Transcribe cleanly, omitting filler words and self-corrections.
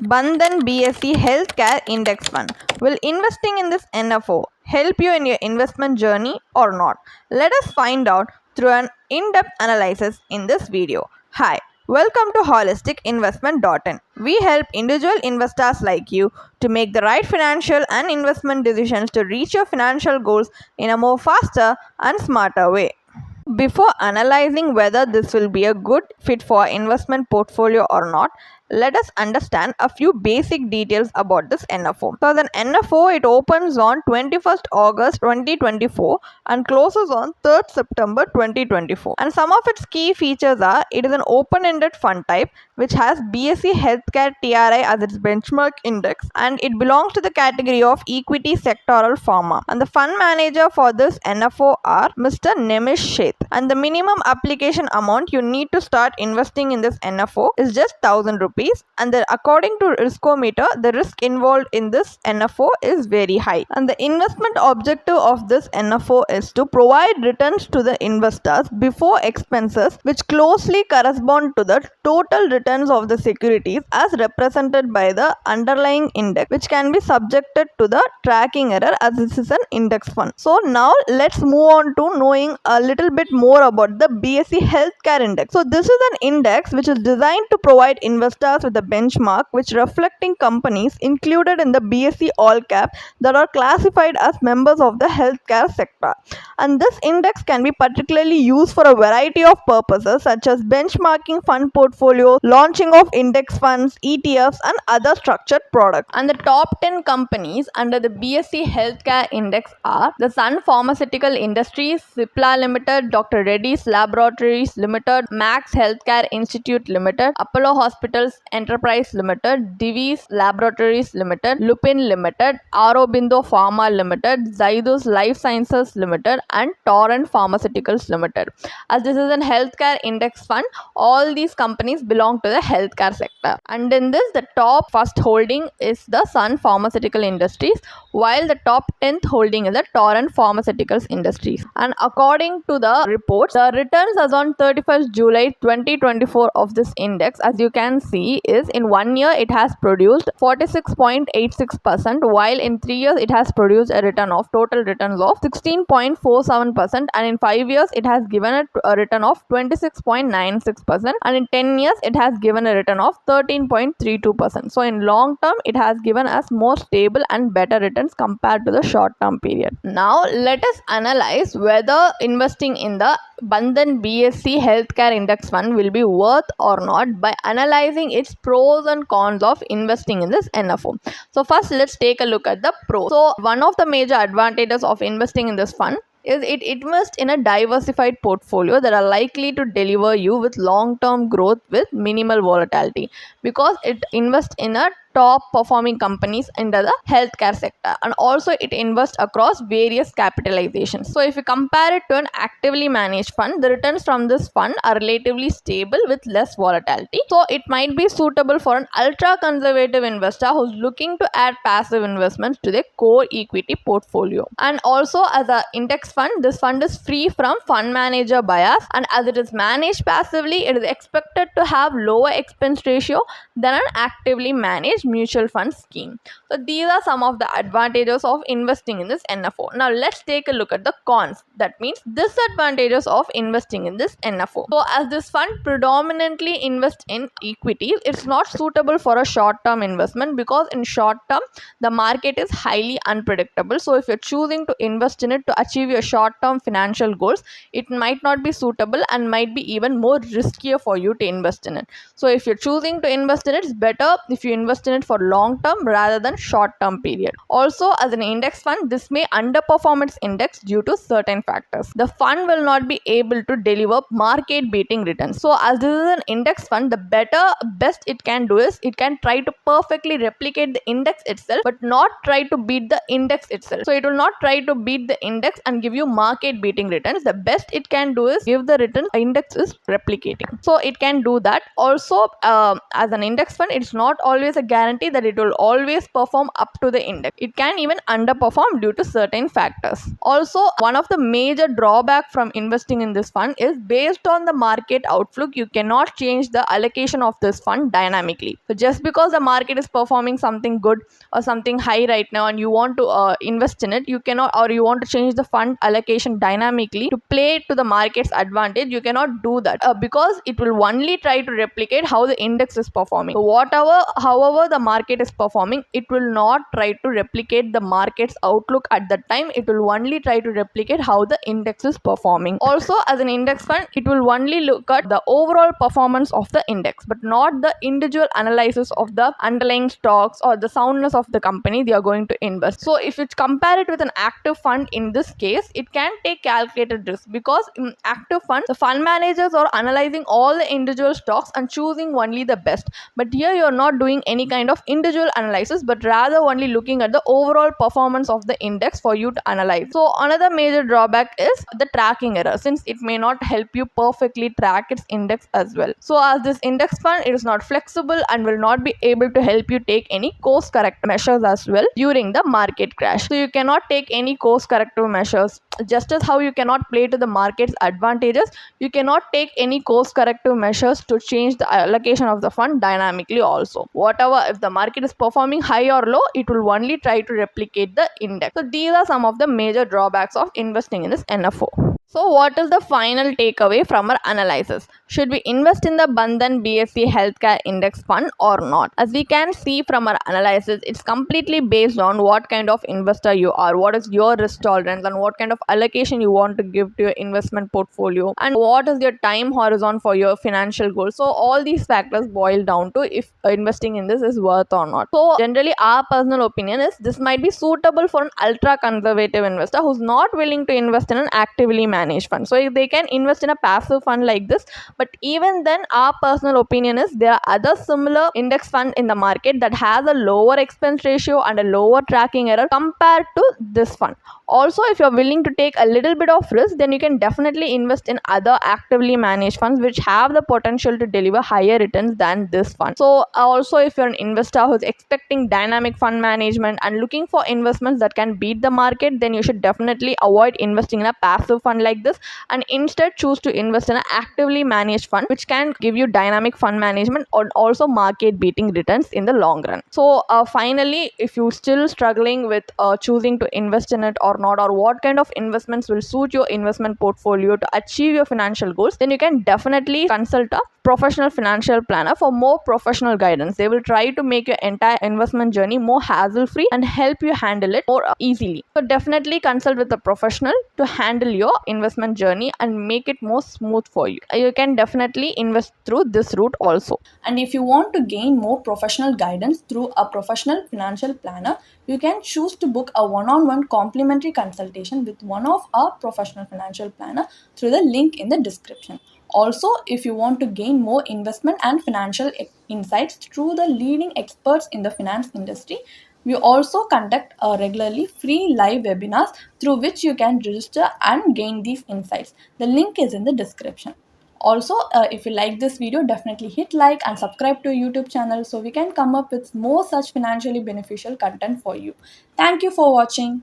Bandhan BSE Healthcare Index Fund. Will investing in this NFO help you in your investment journey or not? Let us find out through an in-depth analysis in this video. Hi, welcome to holisticinvestment.in. We help individual investors like you to make the right financial and investment decisions to reach your financial goals in a more faster and smarter way. Before analyzing whether this will be a good fit for our investment portfolio or not, let us understand a few basic details about this NFO. So, the NFO it opens on 21st August 2024 and closes on 3rd September 2024. And some of its key features are it is an open-ended fund type which has BSE Healthcare TRI as its benchmark index, and it belongs to the category of equity sectoral pharma. And the fund manager for this NFO are Mr. Nemish Sheth. And the minimum application amount you need to start investing in this NFO is just 1000 rupees. And according to Riskometer, the risk involved in this NFO is very high. And the investment objective of this NFO is to provide returns to the investors before expenses, which closely correspond to the total returns of the securities as represented by the underlying index, which can be subjected to the tracking error as this is an index fund. So now let's move on to knowing a little bit more about the BSE Healthcare Index. So this is an index which is designed to provide investors with a benchmark which reflecting companies included in the BSE All Cap that are classified as members of the healthcare sector. And this index can be particularly used for a variety of purposes such as benchmarking fund portfolios, launching of index funds, ETFs and other structured products. And the top 10 companies under the BSE Healthcare Index are the Sun Pharmaceutical Industries, Cipla Limited, Dr. Reddy's Laboratories Limited, Max Healthcare Institute Limited, Apollo Hospitals Enterprise Limited, Divi's Laboratories Limited, Lupin Limited, Aurobindo Pharma Limited, Zydus Life Sciences Limited and Torrent Pharmaceuticals Limited. As this is an healthcare index fund, all these companies belong to the healthcare sector. And in this, the top first holding is the Sun Pharmaceutical Industries, while the top 10th holding is the Torrent Pharmaceuticals Industries. And according to the reports, the returns as on 31st July 2024 of this index, as you can see, is in 1 year it has produced 46.86%, while in 3 years it has produced a return of total returns of 16.47%, and in 5 years it has given a return of 26.96%, and in 10 years it has given a return of 13.32%. So in long term it has given us more stable and better returns compared to the short term period. Now let us analyze whether investing in the Bandhan BSE Healthcare Index Fund will be worth or not by analyzing its pros and cons of investing in this NFO. So first let's take a look at the pros. So one of the major advantages of investing in this fund is it invests in a diversified portfolio that are likely to deliver you with long-term growth with minimal volatility, because it invests in a top performing companies under the healthcare sector, and also it invests across various capitalizations. So if you compare it to an actively managed fund, the returns from this fund are relatively stable with less volatility. So it might be suitable for an ultra conservative investor who's looking to add passive investments to their core equity portfolio. And also as an index fund, this fund is free from fund manager bias, and as it is managed passively, it is expected to have lower expense ratio than an actively managed mutual fund scheme. So these are some of the advantages of investing in this NFO. Now let's take a look at the cons. That means disadvantages of investing in this NFO. So as this fund predominantly invests in equities, it's not suitable for a short-term investment, because in short term the market is highly unpredictable. So if you're choosing to invest in it to achieve your short-term financial goals, it might not be suitable and might be even more riskier for you to invest in it. So if you're choosing to invest in it, it's better if you invest in it for long term rather than short term period. Also, as an index fund, this may underperform its index due to certain factors. The fund will not be able to deliver market beating returns. So as this is an index fund, the best it can do is it can try to perfectly replicate the index itself, but not try to beat the index itself. So it will not try to beat the index and give you market beating returns. The best it can do is give the returns index is replicating. So it can do that. Also, as an index fund, it's not always a guarantee guarantee that it will always perform up to the index. It can even underperform due to certain factors. Also, one of the major drawback from investing in this fund is based on the market outlook, you cannot change the allocation of this fund dynamically. So just because the market is performing something good or something high right now and you want to invest in it, you cannot, or you want to change the fund allocation dynamically to play to the market's advantage, you cannot do that because it will only try to replicate how the index is performing. So however the market is performing, it will not try to replicate the market's outlook at that time. It will only try to replicate how the index is performing. Also, as an index fund, it will only look at the overall performance of the index, but not the individual analysis of the underlying stocks or the soundness of the company they are going to invest. So if it's compared with an active fund, in this case, it can take calculated risk because in active funds, the fund managers are analyzing all the individual stocks and choosing only the best. But here you are not doing any kind of individual analysis, but rather only looking at the overall performance of the index for you to analyze. So another major drawback is the tracking error, since it may not help you perfectly track its index as well. So as this index fund, it is not flexible and will not be able to help you take any course corrective measures as well during the market crash. So you cannot take any course corrective measures. Just as how you cannot play to the market's advantages, you cannot take any course corrective measures to change the allocation of the fund dynamically also. Whatever, if the market is performing high or low, it will only try to replicate the index. So these are some of the major drawbacks of investing in this NFO. So what is the final takeaway from our analysis? Should we invest in the Bandhan BSE Healthcare Index Fund or not? As we can see from our analysis, it's completely based on what kind of investor you are, what is your risk tolerance, and what kind of allocation you want to give to your investment portfolio, and what is your time horizon for your financial goals. So all these factors boil down to if investing in this is worth or not. So generally, our personal opinion is this might be suitable for an ultra conservative investor who's not willing to invest in an actively managed fund. So if they can invest in a passive fund like this, but even then, our personal opinion is there are other similar index fund in the market that has a lower expense ratio and a lower tracking error compared to this fund. Also, if you're willing to take a little bit of risk, then you can definitely invest in other actively managed funds which have the potential to deliver higher returns than this fund. So also, if you're an investor who's expecting dynamic fund management and looking for investments that can beat the market, then you should definitely avoid investing in a passive fund like this and instead choose to invest in an actively managed fund which can give you dynamic fund management or also market beating returns in the long run. So finally, if you're still struggling with choosing to invest in it or not, or what kind of investments will suit your investment portfolio to achieve your financial goals, then you can definitely consult a professional financial planner for more professional guidance. They will try to make your entire investment journey more hassle-free and help you handle it more easily. So definitely consult with a professional to handle your investment journey and make it more smooth for you. You can definitely invest through this route also. And if you want to gain more professional guidance through a professional financial planner, you can choose to book a one-on-one complimentary consultation with one of our professional financial planner through the link in the description. Also, if you want to gain more investment and financial insights through the leading experts in the finance industry, we also conduct regularly free live webinars through which you can register and gain these insights. The link is in the description. Also, if you like this video, definitely hit like and subscribe to our YouTube channel so we can come up with more such financially beneficial content for you. Thank you for watching.